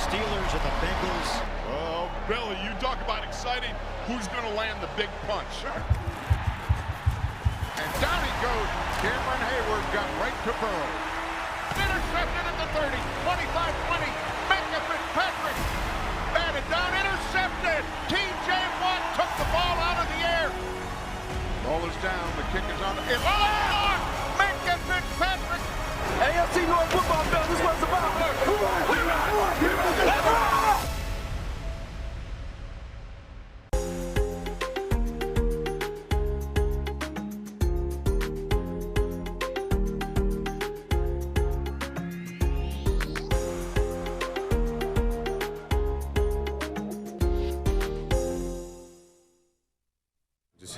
Steelers and the Bengals. Oh, Billy, you talk about exciting. Who's going to land the big punch? And down he goes. Cameron Hayward got right to Burrow. Intercepted at the 30, 25-20. Micah Fitzpatrick batted down, intercepted. T.J. Watt took the ball out of the air. Ball is down. The kick is on the. Micah Fitzpatrick. AFC North football, fellas. This is what it's about.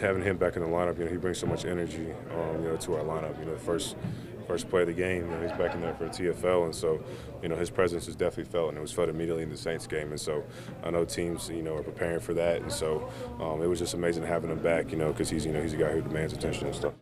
Having him back in the lineup, he brings so much energy, to our lineup. The first play of the game, he's back in there for a TFL, and so, his presence is definitely felt, and it was felt immediately in the Saints game. And so, I know teams, are preparing for that, and so it was just amazing having him back, because he's a guy who demands attention and stuff.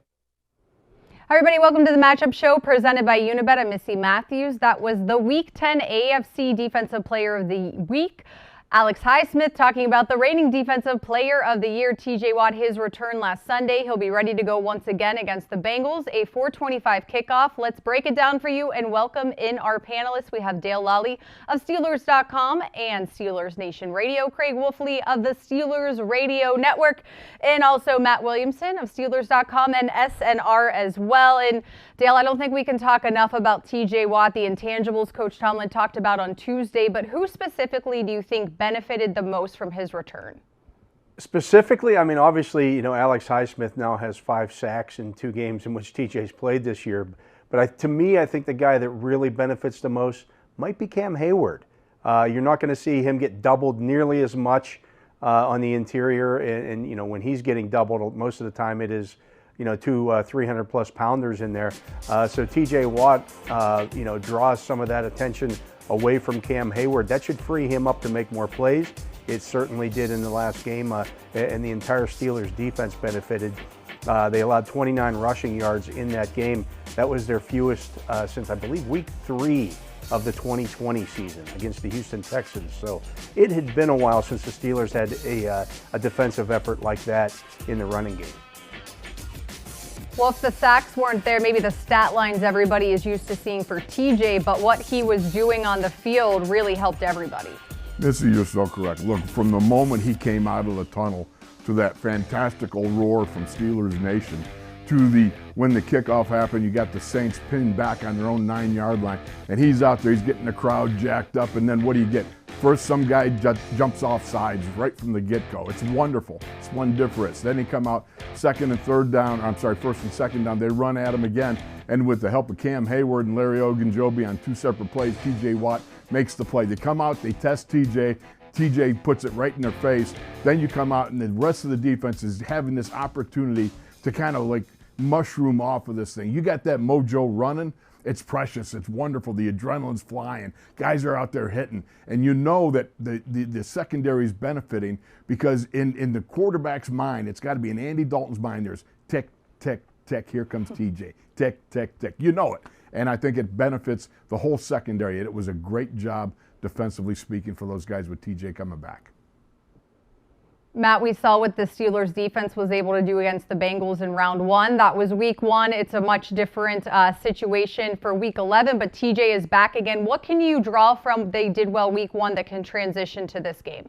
Hi everybody, welcome to the Matchup Show presented by Unibet. I'm Missi Matthews. That was the Week 10 AFC Defensive Player of the Week. Alex Highsmith talking about the reigning Defensive Player of the Year, T.J. Watt, his return last Sunday. He'll be ready to go once again against the Bengals, a 4:25 kickoff. Let's break it down for you and welcome in our panelists. We have Dale Lolley of Steelers.com and Steelers Nation Radio, Craig Wolfley of the Steelers Radio Network, and also Matt Williamson of Steelers.com and SNR as well. And Dale, I don't think we can talk enough about T.J. Watt, the intangibles Coach Tomlin talked about on Tuesday, but who specifically do you think benefited the most from his return? Specifically, obviously, Alex Highsmith now has 5 sacks in 2 games in which TJ's played this year. But to me, I think the guy that really benefits the most might be Cam Hayward. You're not going to see him get doubled nearly as much on the interior. And when he's getting doubled, most of the time it is, 2 300-plus pounders in there. So TJ Watt, draws some of that attention away from Cam Hayward. That should free him up to make more plays. It certainly did in the last game, and the entire Steelers defense benefited. They allowed 29 rushing yards in that game. That was their fewest since, I believe, week 3 of the 2020 season against the Houston Texans. So it had been a while since the Steelers had a defensive effort like that in the running game. Well, if the sacks weren't there, maybe the stat lines everybody is used to seeing for TJ, but what he was doing on the field really helped everybody. Missy, you're so correct. Look, from the moment he came out of the tunnel to that fantastical roar from Steelers Nation to when the kickoff happened, you got the Saints pinned back on their own 9-yard line, and he's out there, he's getting the crowd jacked up, and then what do you get? First, some guy jumps off sides right from the get-go. It's wonderful. It's wondiferous. Then they come out first and second down. They run at him again. And with the help of Cam Hayward and Larry Ogunjobi on 2 separate plays, T.J. Watt makes the play. They come out, they test T.J. T.J. puts it right in their face. Then you come out, and the rest of the defense is having this opportunity to kind of like mushroom off of this thing. You got that mojo running. It's precious. It's wonderful. The adrenaline's flying. Guys are out there hitting. And you know that the secondary is benefiting because in the quarterback's mind, it's got to be in Andy Dalton's mind, there's tick, tick, tick. Here comes TJ. Tick, tick, tick. You know it. And I think it benefits the whole secondary. It was a great job defensively speaking for those guys with TJ coming back. Matt, we saw what the Steelers defense was able to do against the Bengals in round 1. That was week 1. It's a much different situation for week 11, but TJ is back again. What can you draw from they did well week 1 that can transition to this game?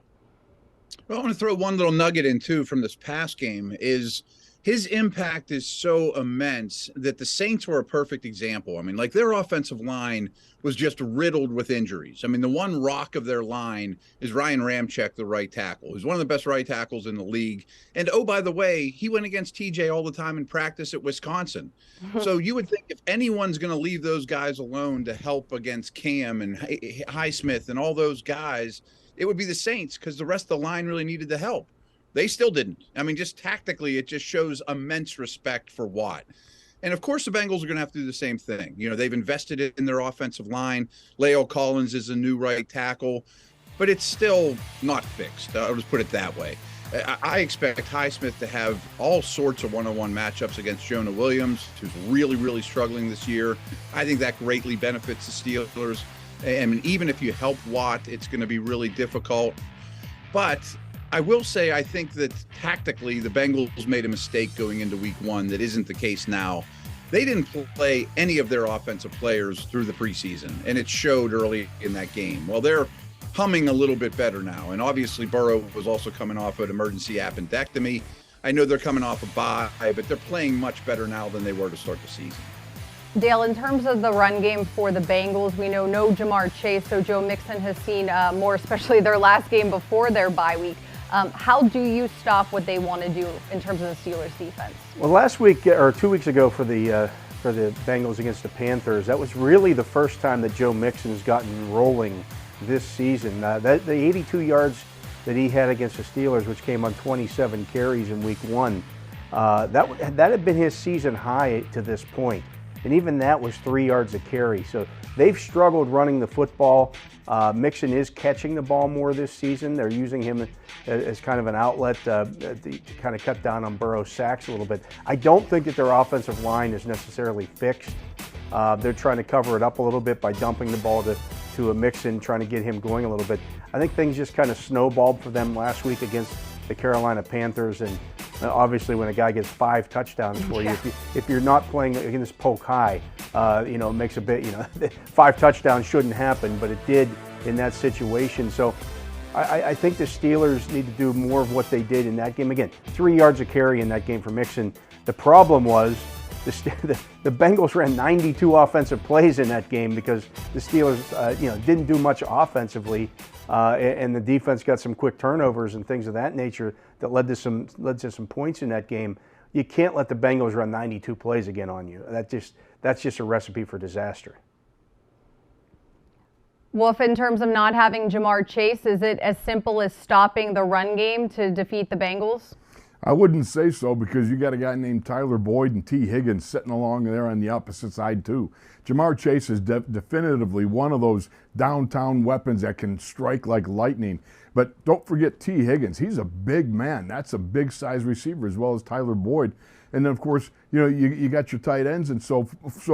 Well, I want to throw one little nugget in too from this past game is his impact is so immense that the Saints were a perfect example. I mean, like their offensive line was just riddled with injuries. I mean, the one rock of their line is Ryan Ramczyk, the right tackle, who's one of the best right tackles in the league. And oh, by the way, he went against TJ all the time in practice at Wisconsin. So you would think if anyone's going to leave those guys alone to help against Cam and Highsmith and all those guys, it would be the Saints because the rest of the line really needed the help. They still didn't. I mean, just tactically, it just shows immense respect for Watt. And, of course, the Bengals are going to have to do the same thing. You know, they've invested in their offensive line. Leo Collins is a new right tackle, but it's still not fixed. I'll just put it that way. I expect Highsmith to have all sorts of one-on-one matchups against Jonah Williams, who's really, really struggling this year. I think that greatly benefits the Steelers. I mean, even if you help Watt, it's going to be really difficult. But I will say, I think that tactically, the Bengals made a mistake going into week 1 that isn't the case now. They didn't play any of their offensive players through the preseason, and it showed early in that game. Well, they're humming a little bit better now, and obviously Burrow was also coming off an emergency appendectomy. I know they're coming off a bye, but they're playing much better now than they were to start the season. Dale, in terms of the run game for the Bengals, we know no Jamar Chase, so Joe Mixon has seen more, especially their last game before their bye week. How do you stop what they want to do in terms of the Steelers' defense? Well, last week or 2 weeks ago for the Bengals against the Panthers, that was really the first time that Joe Mixon's gotten rolling this season. The 82 yards that he had against the Steelers, which came on 27 carries in week 1, that had been his season high to this point. And even that was 3 yards a carry. So they've struggled running the football. Mixon is catching the ball more this season. They're using him as kind of an outlet to kind of cut down on Burrow's sacks a little bit. I don't think that their offensive line is necessarily fixed. They're trying to cover it up a little bit by dumping the ball to a Mixon, trying to get him going a little bit. I think things just kind of snowballed for them last week against the Carolina Panthers, and obviously when a guy gets 5 touchdowns for you, if you're not playing against Polk High, it makes a bit, 5 touchdowns shouldn't happen, but it did in that situation. So I think the Steelers need to do more of what they did in that game. Again, 3 yards a carry in that game for Mixon. The problem was the Bengals ran 92 offensive plays in that game because the Steelers, didn't do much offensively, and the defense got some quick turnovers and things of that nature that led to some points in that game. You can't let the Bengals run 92 plays again on you. That's just a recipe for disaster. Wolf, in terms of not having Jamar Chase, is it as simple as stopping the run game to defeat the Bengals? I wouldn't say so, because you got a guy named Tyler Boyd and T. Higgins sitting along there on the opposite side too. Jamar Chase is definitively one of those downtown weapons that can strike like lightning. But don't forget T. Higgins. He's a big man. That's a big size receiver, as well as Tyler Boyd. And then, of course, you got your tight ends and so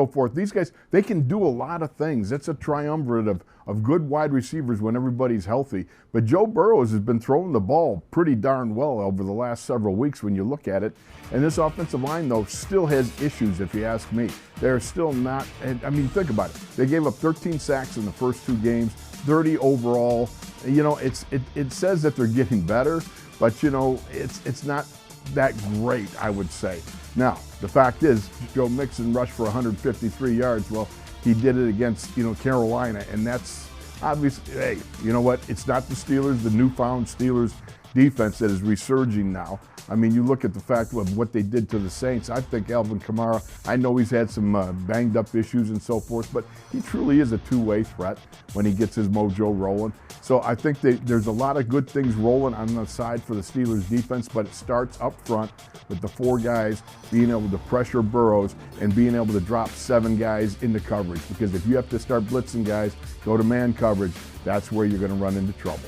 forth. These guys, they can do a lot of things. It's a triumvirate of good wide receivers when everybody's healthy. But Joe Burrows has been throwing the ball pretty darn well over the last several weeks when you look at it. And this offensive line, though, still has issues, if you ask me. They're still not, I mean, think about it. They gave up 13 sacks in the first 2 games, 30 overall. It says that they're getting better, but, it's not that great, I would say. Now, the fact is, Joe Mixon rushed for 153 yards. Well, he did it against, Carolina, and that's obviously, hey, you know what? It's not the Steelers, the newfound Steelers defense that is resurging now. I mean, you look at the fact of what they did to the Saints. I think Alvin Kamara, I know he's had some banged up issues and so forth, but he truly is a two-way threat when he gets his mojo rolling. So I think there's a lot of good things rolling on the side for the Steelers defense, but it starts up front with the 4 guys being able to pressure Burrows and being able to drop 7 guys into coverage. Because if you have to start blitzing guys, go to man coverage, that's where you're going to run into trouble.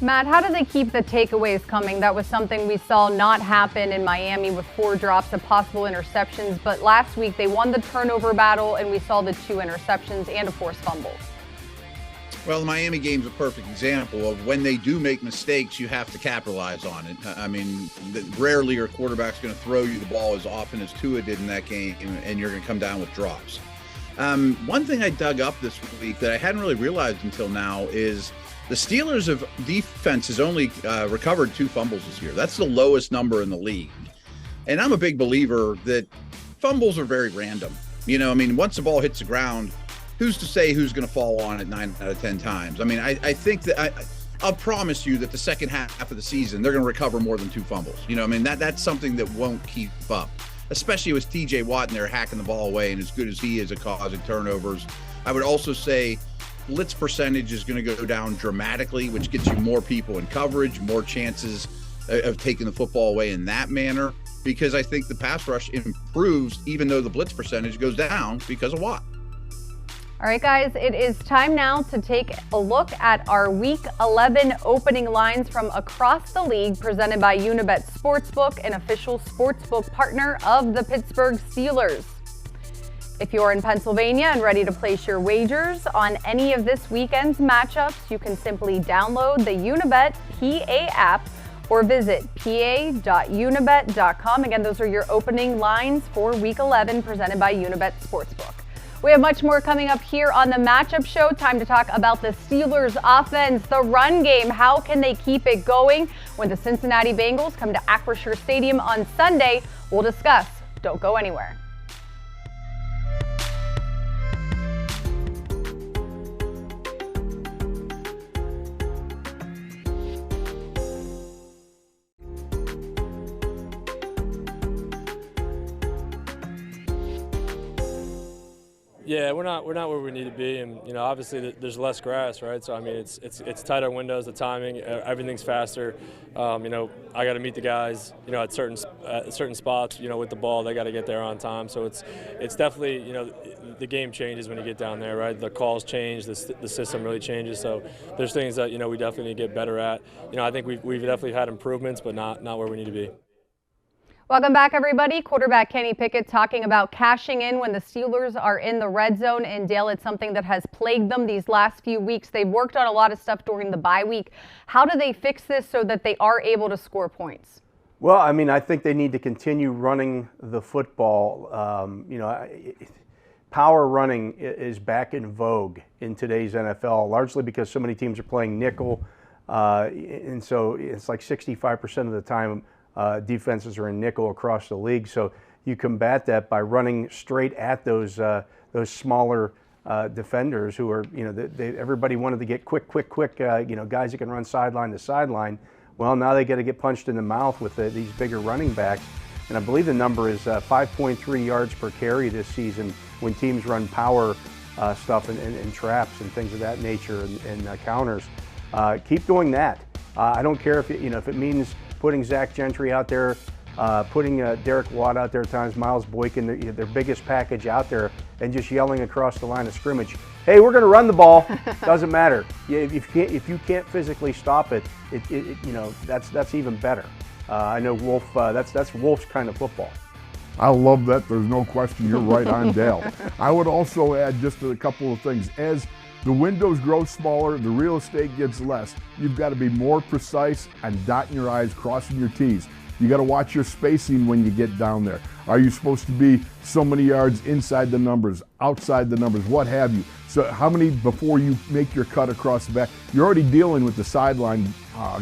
Matt, how do they keep the takeaways coming? That was something we saw not happen in Miami with 4 drops of possible interceptions. But last week they won the turnover battle, and we saw the 2 interceptions and a forced fumble. Well, the Miami game's a perfect example of when they do make mistakes, you have to capitalize on it. I mean, rarely your quarterback's going to throw you the ball as often as Tua did in that game, and you're going to come down with drops. One thing I dug up this week that I hadn't really realized until now is the Steelers' defense has only recovered 2 fumbles this year. That's the lowest number in the league. And I'm a big believer that fumbles are very random. Once the ball hits the ground, who's to say who's going to fall on it 9 out of 10 times? I mean, I think that I'll promise you that the second half of the season, they're going to recover more than 2 fumbles. That's something that won't keep up, especially with TJ Watt in there hacking the ball away, and as good as he is at causing turnovers. I would also say blitz percentage is going to go down dramatically, which gets you more people in coverage, more chances of taking the football away in that manner, because I think the pass rush improves even though the blitz percentage goes down because of Watt. All right, guys, it is time now to take a look at our Week 11 opening lines from across the league, presented by Unibet Sportsbook, an official sportsbook partner of the Pittsburgh Steelers. If you're in Pennsylvania and ready to place your wagers on any of this weekend's matchups, you can simply download the Unibet PA app or visit pa.unibet.com. Again, those are your opening lines for Week 11 presented by Unibet Sportsbook. We have much more coming up here on the Matchup Show. Time to talk about the Steelers' offense, the run game. How can they keep it going when the Cincinnati Bengals come to Acrisure Stadium on Sunday? We'll discuss. Don't go anywhere. Yeah, we're not where we need to be, and obviously there's less grass, right? So I mean it's tighter windows, the timing, everything's faster. I got to meet the guys, at certain spots, with the ball. They got to get there on time. So it's definitely the game changes when you get down there, right? The calls change, the system really changes. So there's things that we definitely need to get better at. I think we've definitely had improvements, but not where we need to be. Welcome back, everybody. Quarterback Kenny Pickett talking about cashing in when the Steelers are in the red zone. And Dale, it's something that has plagued them these last few weeks. They've worked on a lot of stuff during the bye week. How do they fix this so that they are able to score points? Well, I mean, I think they need to continue running the football. Power running is back in vogue in today's NFL, largely because so many teams are playing nickel. And so it's like 65% of the time defenses are in nickel across the league, so you combat that by running straight at those smaller defenders who are, everybody wanted to get quick, guys that can run sideline to sideline. Well, now they got to get punched in the mouth with these bigger running backs, and I believe the number is 5.3 yards per carry this season when teams run power stuff and traps and things of that nature and counters. Keep doing that. I don't care if it means putting Zach Gentry out there, putting Derek Watt out there at times, Miles Boykin, their biggest package out there, and just yelling across the line of scrimmage, hey, we're going to run the ball. Doesn't matter. If you can't physically stop it, that's even better. I know Wolf. That's Wolf's kind of football. I love that. There's no question. You're right on, Dale. I would also add just a couple of things. As the windows grow smaller, the real estate gets less. You've got to be more precise and dotting your I's, crossing your T's. You got to watch your spacing when you get down there. Are you supposed to be so many yards inside the numbers, outside the numbers, what have you? So how many before you make your cut across the back? You're already dealing with the sideline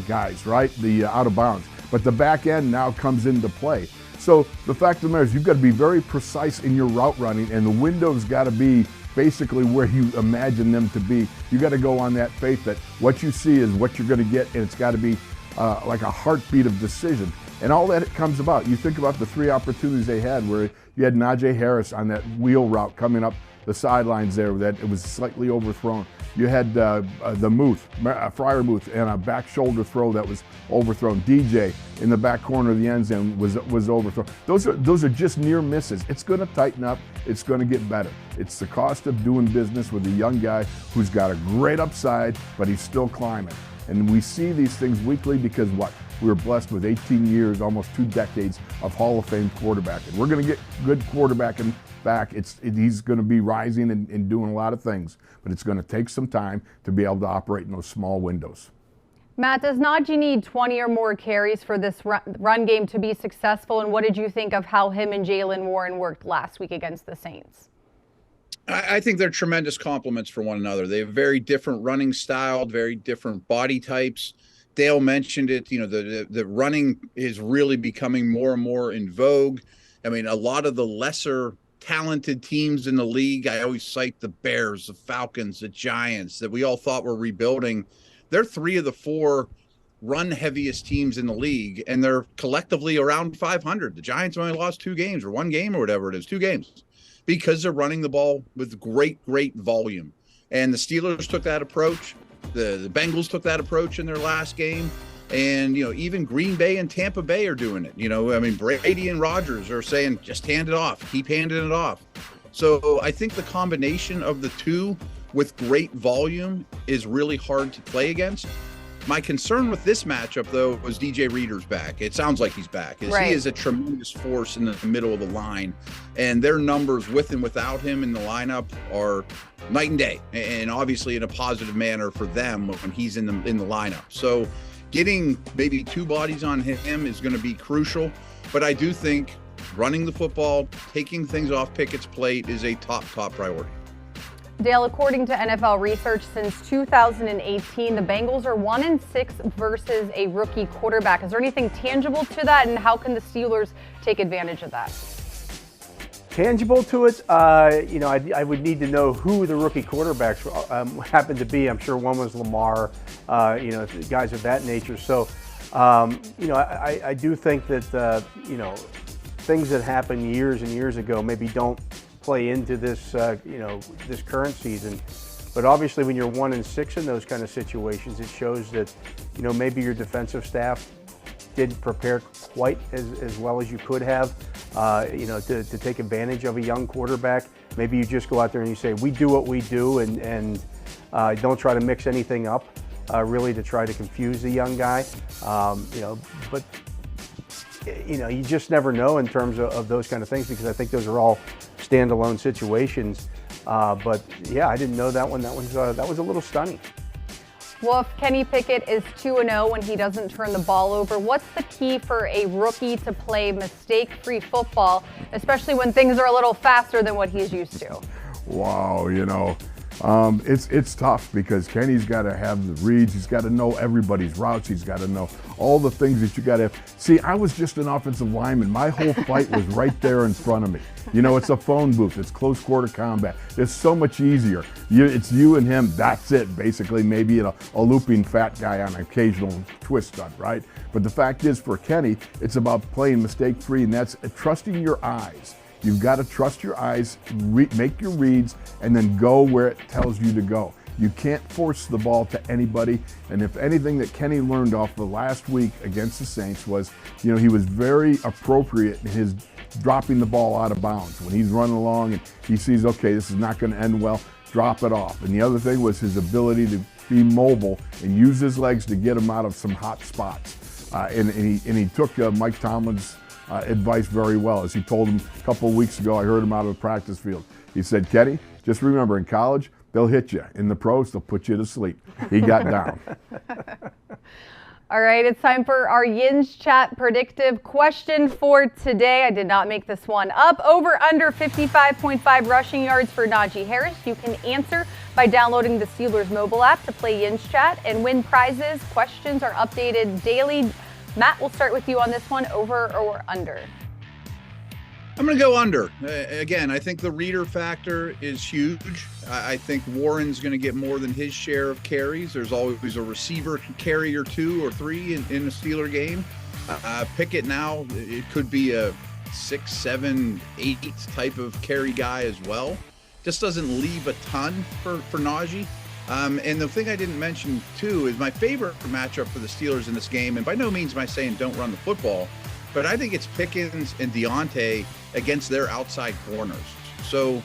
guys, right? The out of bounds. But the back end now comes into play. So the fact of the matter is you've got to be very precise in your route running, and the window's got to be basically where you imagine them to be. You got to go on that faith that what you see is what you're going to get, and it's got to be like a heartbeat of decision. And all that comes about. You think about the three opportunities they had where you had Najee Harris on that wheel route coming up the sidelines there that it was slightly overthrown. You had Freiermuth, and a back shoulder throw that was overthrown. DJ in the back corner of the end zone was overthrown. Those are just near misses. It's going to tighten up. It's going to get better. It's the cost of doing business with a young guy who's got a great upside, but he's still climbing. And we see these things weekly because what? We were blessed with 18 years, almost 2 decades of Hall of Fame quarterbacking. We're going to get good quarterbacking back. He's going to be rising and doing a lot of things, but it's going to take some time to be able to operate in those small windows. Matt, does Najee need 20 or more carries for this run game to be successful? And what did you think of how him and Jaylen Warren worked last week against the Saints? I think they're tremendous complements for one another. They have very different running style, very different body types. Dale mentioned it, the running is really becoming more and more in vogue. I mean, a lot of the lesser talented teams in the league, I always cite the Bears, the Falcons, the Giants that we all thought were rebuilding. They're 3 of the 4 run heaviest teams in the league, and they're collectively around 500. The Giants only lost 2 games or 1 game or whatever it is, 2 games, because they're running the ball with great volume. And the Steelers took that approach. The Bengals took that approach in their last game. And, even Green Bay and Tampa Bay are doing it. Brady and Rodgers are saying, just hand it off, keep handing it off. So I think the combination of the two with great volume is really hard to play against. My concern with this matchup, though, was DJ Reader's back. It sounds like he's back. Right. He is a tremendous force in the middle of the line, and their numbers with and without him in the lineup are night and day, and obviously in a positive manner for them when he's in the lineup. So getting maybe 2 bodies on him is going to be crucial, but I do think running the football, taking things off Pickett's plate is a top priority. Dale, according to NFL research, since 2018, the Bengals are 1-6 versus a rookie quarterback. Is there anything tangible to that, and how can the Steelers take advantage of that? Tangible to it, I would need to know who the rookie quarterbacks happened to be. I'm sure one was Lamar, guys of that nature. So, I do think that, things that happened years and years ago maybe don't play into this, this current season. But obviously when you're 1-6 in those kind of situations, it shows that, maybe your defensive staff didn't prepare quite as well as you could have, to take advantage of a young quarterback. Maybe you just go out there and you say, we do what we do, and don't try to mix anything up, really to try to confuse the young guy. But you just never know in terms of those kind of things, because I think those are all standalone situations. But yeah, I didn't know that one. That was a little stunning. Well, if Kenny Pickett is 2-0 when he doesn't turn the ball over, what's the key for a rookie to play mistake-free football, especially when things are a little faster than what he's used to? Wow, it's tough because Kenny's got to have the reads. He's got to know everybody's routes. He's got to know all the things that you got to have. See, I was just an offensive lineman. My whole fight was right there in front of me. It's a phone booth. It's close quarter combat. It's so much easier. It's you and him. That's it, basically. Maybe a looping fat guy on an occasional twist stunt, right? But the fact is, for Kenny, it's about playing mistake-free, and that's trusting your eyes. You've got to trust your eyes, make your reads, and then go where it tells you to go. You can't force the ball to anybody. And if anything that Kenny learned off the last week against the Saints was, he was very appropriate in his dropping the ball out of bounds. When he's running along and he sees, okay, this is not going to end well, drop it off. And the other thing was his ability to be mobile and use his legs to get him out of some hot spots. And he took Mike Tomlin's advice very well. As he told him a couple of weeks ago, I heard him out of the practice field. He said, Kenny, just remember, in college, they'll hit you. In the pros, they'll put you to sleep. He got down. All right, it's time for our Yinz Chat predictive question for today. I did not make this one up. Over under 55.5 rushing yards for Najee Harris. You can answer by downloading the Steelers mobile app to play Yinz Chat and win prizes. Questions are updated daily. Matt, we'll start with you on this one. Over or under? I'm going to go under. Again, I think the reader factor is huge. I think Warren's going to get more than his share of carries. There's always a receiver carry or 2 or 3 in a Steeler game. Pickett now, it could be a 6, 7, 8 type of carry guy as well. Just doesn't leave a ton for Najee. And the thing I didn't mention, too, is my favorite matchup for the Steelers in this game, and by no means am I saying don't run the football, but I think it's Pickens and Deontay against their outside corners. So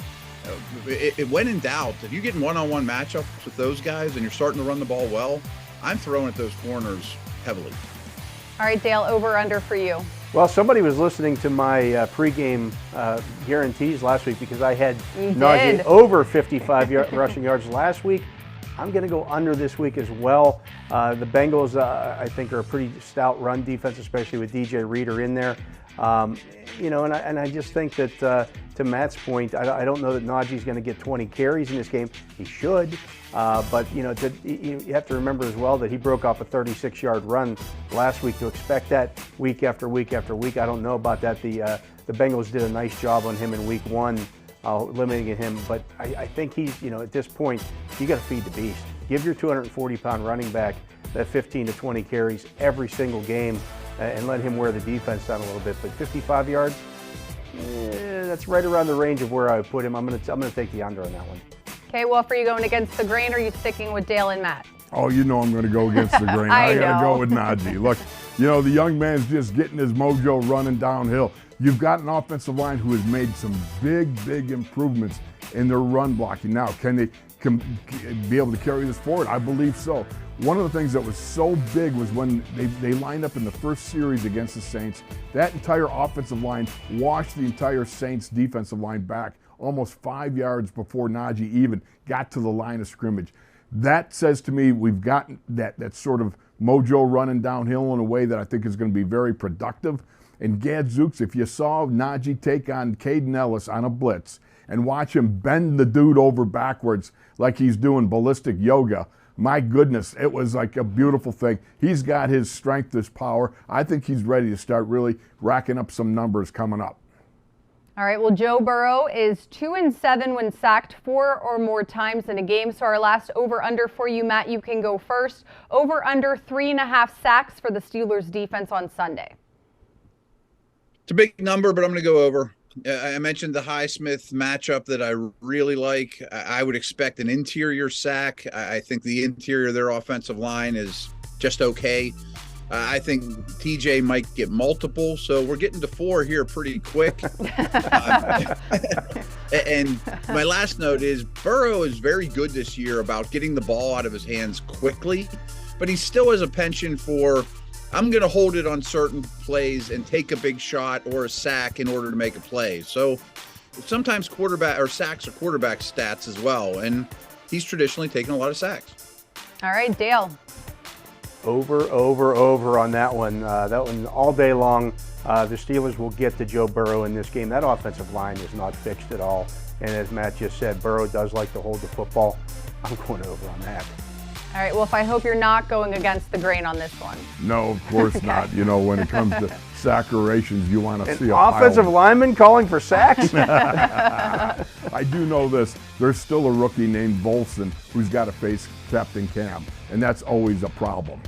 when in doubt, if you get in one-on-one matchups with those guys and you're starting to run the ball well, I'm throwing at those corners heavily. All right, Dale, over or under for you? Well, somebody was listening to my pregame guarantees last week because I had Najee over 55 rushing yards last week. I'm going to go under this week as well. The Bengals, I think, are a pretty stout run defense, especially with DJ Reader in there. And I just think that, to Matt's point, I don't know that Najee's going to get 20 carries in this game. He should, but you have to remember as well that he broke off a 36-yard run last week. To expect that week after week after week, I don't know about that. The Bengals did a nice job on him in week 1. Limiting him, but I think he's, at this point, you got to feed the beast. Give your 240-pound running back that 15 to 20 carries every single game and let him wear the defense down a little bit. But 55 yards, that's right around the range of where I would put him. I'm gonna take the under on that one. Okay, Wolf, are you going against the grain, or are you sticking with Dale and Matt? Oh, I'm going to go against the grain. I got to go with Najee. Look, the young man's just getting his mojo running downhill. You've got an offensive line who has made some big improvements in their run blocking. Now, can be able to carry this forward? I believe so. One of the things that was so big was when they lined up in the first series against the Saints. That entire offensive line washed the entire Saints defensive line back almost 5 yards before Najee even got to the line of scrimmage. That says to me we've got that sort of mojo running downhill in a way that I think is going to be very productive. And gadzooks, if you saw Najee take on Caden Ellis on a blitz and watch him bend the dude over backwards like he's doing ballistic yoga, my goodness, it was like a beautiful thing. He's got his strength, his power. I think he's ready to start really racking up some numbers coming up. All right, well, Joe Burrow is 2-7 when sacked 4 or more times in a game. So our last over-under for you, Matt, you can go first. Over-under 3.5 sacks for the Steelers defense on Sunday. It's a big number, but I'm going to go over. I mentioned the Highsmith matchup that I really like. I would expect an interior sack. I think the interior of their offensive line is just okay. I think TJ might get multiple, so we're getting to 4 here pretty quick. And my last note is Burrow is very good this year about getting the ball out of his hands quickly, but he still has a penchant for, I'm going to hold it on certain plays and take a big shot or a sack in order to make a play. So sometimes sacks are quarterback stats as well, and he's traditionally taken a lot of sacks. All right, Dale. Over on that one. That one all day long. The Steelers will get to Joe Burrow in this game. That offensive line is not fixed at all. And as Matt just said, Burrow does like to hold the football. I'm going over on that. All right, Wolf, I hope you're not going against the grain on this one. No, of course not. You know, when it comes to sack-orations, you want to see a offensive lineman calling for sacks? I do know this. There's still a rookie named Volson who's got to face Captain Cam, and that's always a problem.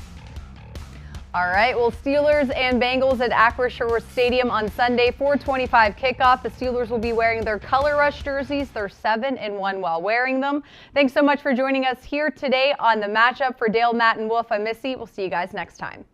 All right, well, Steelers and Bengals at Acrisure Stadium on Sunday, 4:25 kickoff. The Steelers will be wearing their Color Rush jerseys. They're 7-1 while wearing them. Thanks so much for joining us here today on The Matchup. For Dale, Matt, and Wolf, I'm Missy. We'll see you guys next time.